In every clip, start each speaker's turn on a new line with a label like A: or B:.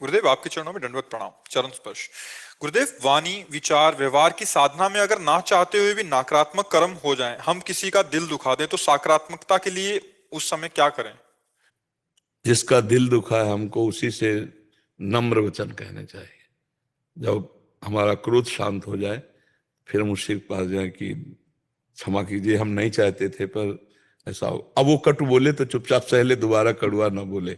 A: गुरुदेव, आपके चरणों में दंडवत प्रणाम, चरण स्पर्श। गुरुदेव, वाणी विचार व्यवहार की साधना में अगर ना चाहते हुए भी नकारात्मक कर्म हो जाएं, हम किसी का दिल दुखा दें, तो सकारात्मकता के लिए उस समय क्या करें?
B: जिसका दिल दुखा है हमको उसी से नम्र वचन कहने चाहिए। जब हमारा क्रोध शांत हो जाए फिर हम उससे पास जाए कि क्षमा कीजिए, हम नहीं चाहते थे पर ऐसा हो। अब वो कटु बोले तो चुपचाप सह ले, दोबारा कड़वा ना बोले।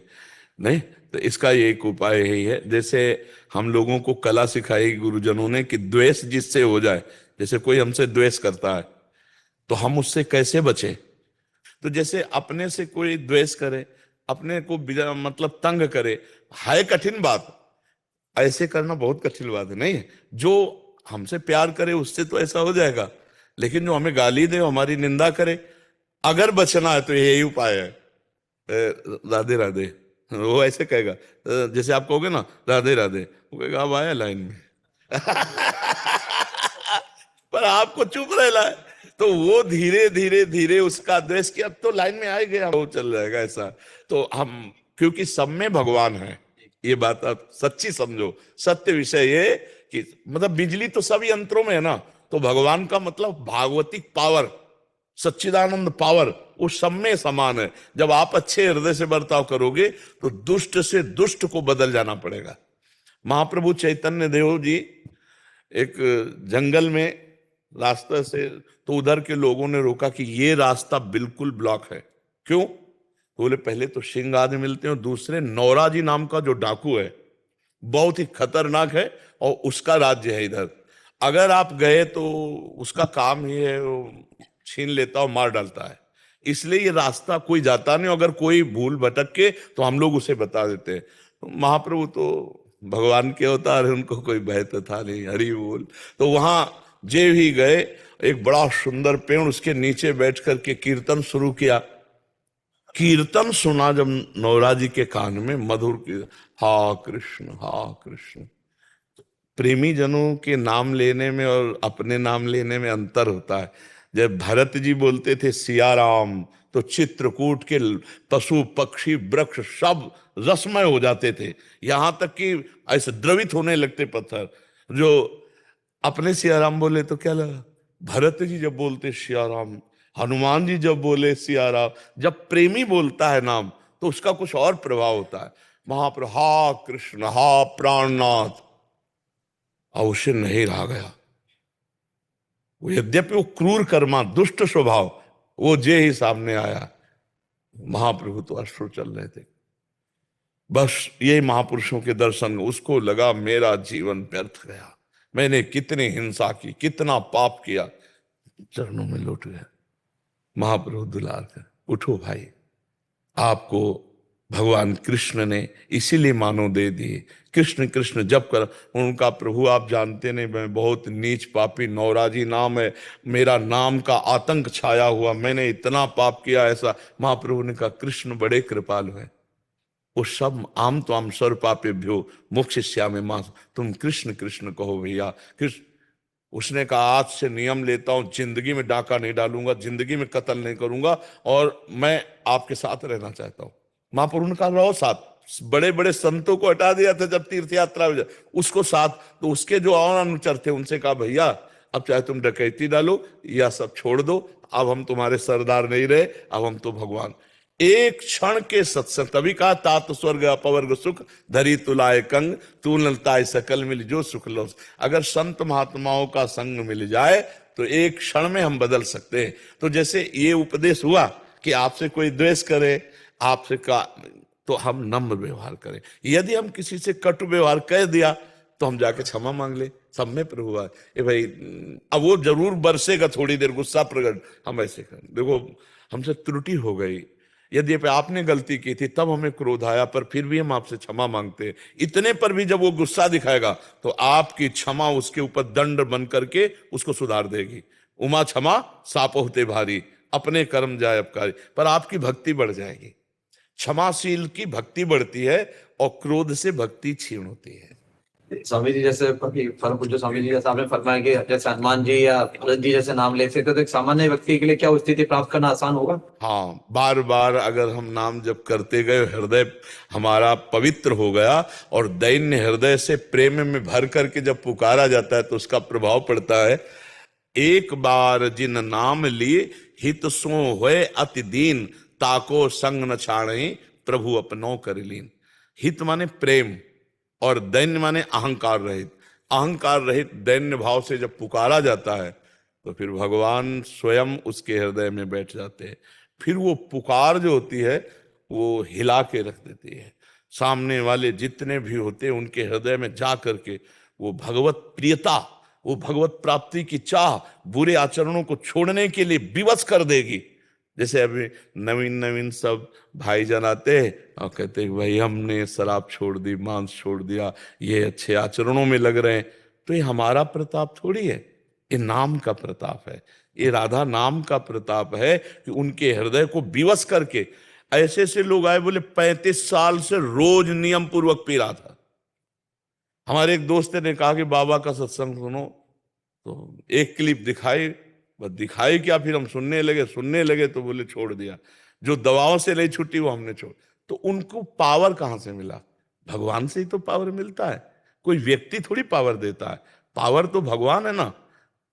B: नहीं तो इसका ये एक उपाय यही है, जैसे हम लोगों को कला सिखाई गुरुजनों ने कि द्वेष जिससे हो जाए, जैसे कोई हमसे द्वेष करता है तो हम उससे कैसे बचे। तो जैसे अपने से कोई द्वेष करे, अपने को मतलब तंग करे, है कठिन बात, ऐसे करना बहुत कठिन बात है नहीं है। जो हमसे प्यार करे उससे तो ऐसा हो जाएगा, लेकिन जो हमें गाली दे, हमारी निंदा करे, अगर बचना है तो यही उपाय है। राधे राधे, वो ऐसे कहेगा, जैसे आप कहोगे ना राधे राधे, वो कहेगा अब आया लाइन में पर आपको चुप रहना है, तो वो धीरे धीरे धीरे उसका द्वेष कि अब तो लाइन में आ ही गया, वो चल जाएगा ऐसा। तो हम, क्योंकि सब में भगवान है, ये बात आप सच्ची समझो। सत्य विषय ये कि मतलब बिजली तो सब यंत्रों में है ना, तो भगवान का मतलब भागवतिक पावर, सच्चिदानंद पावर वो सब में समान है। जब आप अच्छे हृदय से बर्ताव करोगे तो दुष्ट से दुष्ट को बदल जाना पड़ेगा। महाप्रभु चैतन्य देव जी एक जंगल में रास्ते से, तो उधर के लोगों ने रोका कि ये रास्ता बिल्कुल ब्लॉक है। क्यों? तो बोले पहले तो सिंह आदि मिलते हैं और दूसरे नौरा जी नाम का जो डाकू है बहुत ही खतरनाक है और उसका राज्य है इधर। अगर आप गए तो उसका काम ही है, वो छीन लेता और मार डालता है। इसलिए ये रास्ता कोई जाता नहीं, अगर कोई भूल भटक के तो हम लोग उसे बता देते हैं। तो महाप्रभु तो भगवान के अवतार है, उनको कोई भय तो था नहीं, हरि बोल। तो वहां जे भी गए, एक बड़ा सुंदर पेड़, उसके नीचे बैठ करके कीर्तन शुरू किया। कीर्तन सुना जब नौरा जी के कान में, मधुर की हा कृष्ण हा कृष्ण। प्रेमी जनों के नाम लेने में और अपने नाम लेने में अंतर होता है। जब भरत जी बोलते थे सिया राम, तो चित्रकूट के पशु पक्षी वृक्ष सब रसमय हो जाते थे, यहां तक कि ऐसे द्रवित होने लगते पत्थर। जो अपने सिया राम बोले तो क्या लगा, भरत जी जब बोलते सिया राम, हनुमान जी जब बोले सिया राम, जब प्रेमी बोलता है नाम तो उसका कुछ और प्रभाव होता है। महाप्रभु हा कृष्ण हा प्राणनाथ, और उसे नहीं रहा गया। वो यद्यपि वो क्रूर कर्मा, दुष्ट स्वभाव, वो जे ही सामने आया, महाप्रभु तो अश्रु चल रहे थे। बस ये महापुरुषों के दर्शन, उसको लगा मेरा जीवन व्यर्थ गया, मैंने कितनी हिंसा की, कितना पाप किया, चरणों में लौट गया। महाप्रभु दुलार कर, उठो भाई, आपको भगवान कृष्ण ने इसीलिए मानो दे दिए। कृष्ण कृष्ण जप कर उनका, प्रभु आप जानते नहीं मैं बहुत नीच पापी, नौराजी नाम है मेरा, नाम का आतंक छाया हुआ, मैंने इतना पाप किया ऐसा। महाप्रभु ने कहा कृष्ण बड़े कृपालु हैं, वो सब आम तो आम स्वर पापेभ्यो मोक्षयिष्यामि मां, तुम कृष्ण कृष्ण कहो भैया कृष्ण। उसने कहा आज से नियम लेता हूं, जिंदगी में डाका नहीं डालूंगा, जिंदगी में कत्ल नहीं करूंगा, और मैं आपके साथ रहना चाहता हूं। महाप्रभु ने कहा रहो साथ। बड़े बड़े संतों को हटा दिया था जब तीर्थ यात्रा हो जाए, उसको साथ। तो उसके जो और अनुचर थे उनसे कहा भैया अब चाहे तुम डकैती डालो या सब छोड़ दो, अब हम तुम्हारे सरदार नहीं रहे, अब हम तो भगवान। एक क्षण के सत्संग, तभी कहा तात स्वर्ग अपवर्ग सुख धरी तुलाए कंग, तू ललताए सकल मिल जो सुख लो। अगर संत महात्माओं का संग मिल जाए तो एक क्षण में हम बदल सकते हैं। तो जैसे ये उपदेश हुआ कि आपसे कोई द्वेष करे, आपसे का, तो हम नम्र व्यवहार करें। यदि हम किसी से कटु व्यवहार कह दिया तो हम जाके क्षमा मांग ले, सब में प्रभु है ए भाई। अब वो जरूर बरसेगा थोड़ी देर गुस्सा प्रकट, हम ऐसे करें देखो हमसे त्रुटि हो गई, यद्यपि आपने गलती की थी तब हमें क्रोध आया, पर फिर भी हम आपसे क्षमा मांगते हैं। इतने पर भी जब वो गुस्सा दिखाएगा तो आपकी क्षमा उसके ऊपर दंड बन करके उसको सुधार देगी। उमा क्षमा साप होते भारी, अपने कर्म जाए अपकारी, पर आपकी भक्ति बढ़ जाएगी। क्षमाशील की भक्ति बढ़ती है और क्रोध से भक्ति क्षीण होती है।
C: स्वामी जी जैसे फर्क पूछो, स्वामी जी जैसे आपने फरमाया कि जैसे हनुमान जी या भरत जी जैसे नाम ले सकते, तो एक सामान्य व्यक्ति के लिए क्या वो स्थिति प्राप्त करना आसान होगा?
B: हाँ, बार बार अगर हम नाम जप करते गए, हृदय हमारा पवित्र हो गया और दैन्य हृदय से प्रेम में भर करके जब पुकारा जाता है तो उसका प्रभाव पड़ता है। एक बार जिन नाम लिए हित सो होए अति दीन, ताको संग न छाणे प्रभु अपनो कर लीन। हित माने प्रेम और दैन्य माने अहंकार रहित। अहंकार रहित दैन्य भाव से जब पुकारा जाता है तो फिर भगवान स्वयं उसके हृदय में बैठ जाते हैं। फिर वो पुकार जो होती है वो हिला के रख देती है। सामने वाले जितने भी होते हैं उनके हृदय में जा करके वो भगवत प्रियता, वो भगवत प्राप्ति की चाह बुरे आचरणों को छोड़ने के लिए विवश कर देगी। जैसे अभी नवीन नवीन सब भाईजान आते हैं और कहते हैं भाई हमने शराब छोड़ दी, मांस छोड़ दिया, ये अच्छे आचरणों में लग रहे हैं। तो ये हमारा प्रताप थोड़ी है, ये नाम का प्रताप है। ये राधा नाम का प्रताप है कि उनके हृदय को विवश करके ऐसे ऐसे लोग आए, बोले 35 साल से रोज नियम पूर्वक पी रहा था। हमारे एक दोस्त ने कहा कि बाबा का सत्संग सुनो, तो एक क्लिप दिखाई, बस दिखाई क्या, फिर हम सुनने लगे तो बोले छोड़ दिया। जो दवाओं से नहीं छुट्टी वो हमने छोड़। तो उनको पावर कहां से मिला? भगवान से ही तो पावर मिलता है, कोई व्यक्ति थोड़ी पावर देता है। पावर तो भगवान है ना,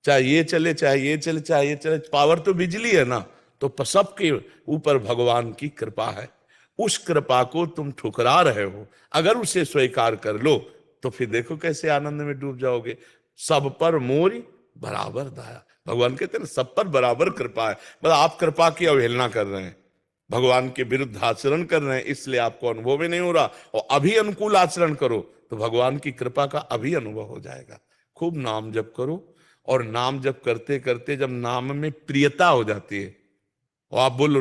B: चाहे ये चले चाहे ये चले चाहे ये चले, पावर तो बिजली है ना। तो सबके ऊपर भगवान की कृपा है, उस कृपा को तुम ठुकरा रहे हो। अगर उसे स्वीकार कर लो तो फिर देखो कैसे आनंद में डूब जाओगे। सब पर मोरी बराबर दया, भगवान कहते हैं सब पर बराबर कृपा है। मतलब आप कृपा की अवहेलना कर रहे हैं, भगवान के विरुद्ध आचरण कर रहे हैं, इसलिए आपको अनुभव ही नहीं हो रहा। और अभी अनुकूल आचरण करो तो भगवान की कृपा का अभी अनुभव हो जाएगा। खूब नाम जप करो, और नाम जप करते करते जब नाम में प्रियता हो जाती है और आप बोलो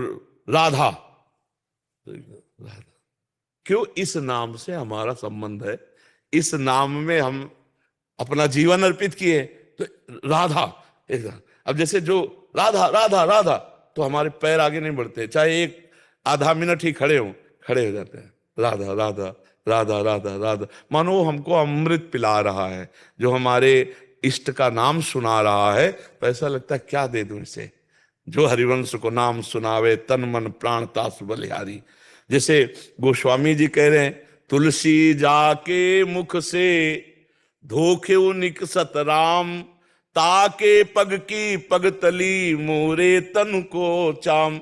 B: राधा, तो राधा क्यों? इस नाम से हमारा संबंध है, इस नाम में हम अपना जीवन अर्पित किए, तो राधा एकदम। अब जैसे जो राधा राधा राधा, तो हमारे पैर आगे नहीं बढ़ते, चाहे एक आधा मिनट ही खड़े हो जाते हैं। राधा राधा राधा राधा राधा, मानो हमको अमृत पिला रहा है। जो हमारे इष्ट का नाम सुना रहा है तो ऐसा लगता है क्या दे दूं इसे। जो हरिवंश को नाम सुनावे तन मन प्राण तासु बलिहारी। जैसे गोस्वामी जी कह रहे हैं, तुलसी जाके मुख से धोखे निकसत राम, ताके पग की पगतली मोरे तन को चाम।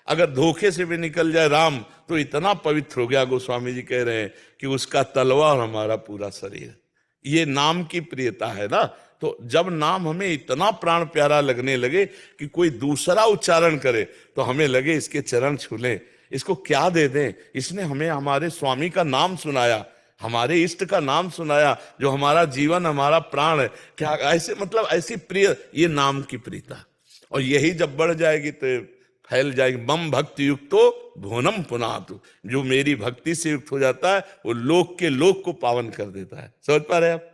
B: अगर धोखे से भी निकल जाए राम तो इतना पवित्र हो गया, गोस्वामी जी कह रहे हैं कि उसका तलवा और हमारा पूरा शरीर। ये नाम की प्रियता है ना। तो जब नाम हमें इतना प्राण प्यारा लगने लगे कि कोई दूसरा उच्चारण करे तो हमें लगे इसके चरण छू लें, इसको क्या दे दें। इसने हमें हमारे स्वामी का नाम सुनाया, हमारे इष्ट का नाम सुनाया, जो हमारा जीवन हमारा प्राण है। क्या ऐसे मतलब ऐसी प्रिय, ये नाम की प्रियता। और यही जब बढ़ जाएगी तो फैल जाएगी। मम भक्ति युक्तो भुवनम पुनातु, जो मेरी भक्ति से युक्त हो जाता है वो लोक के लोक को पावन कर देता है। समझ पा रहे हैं आप?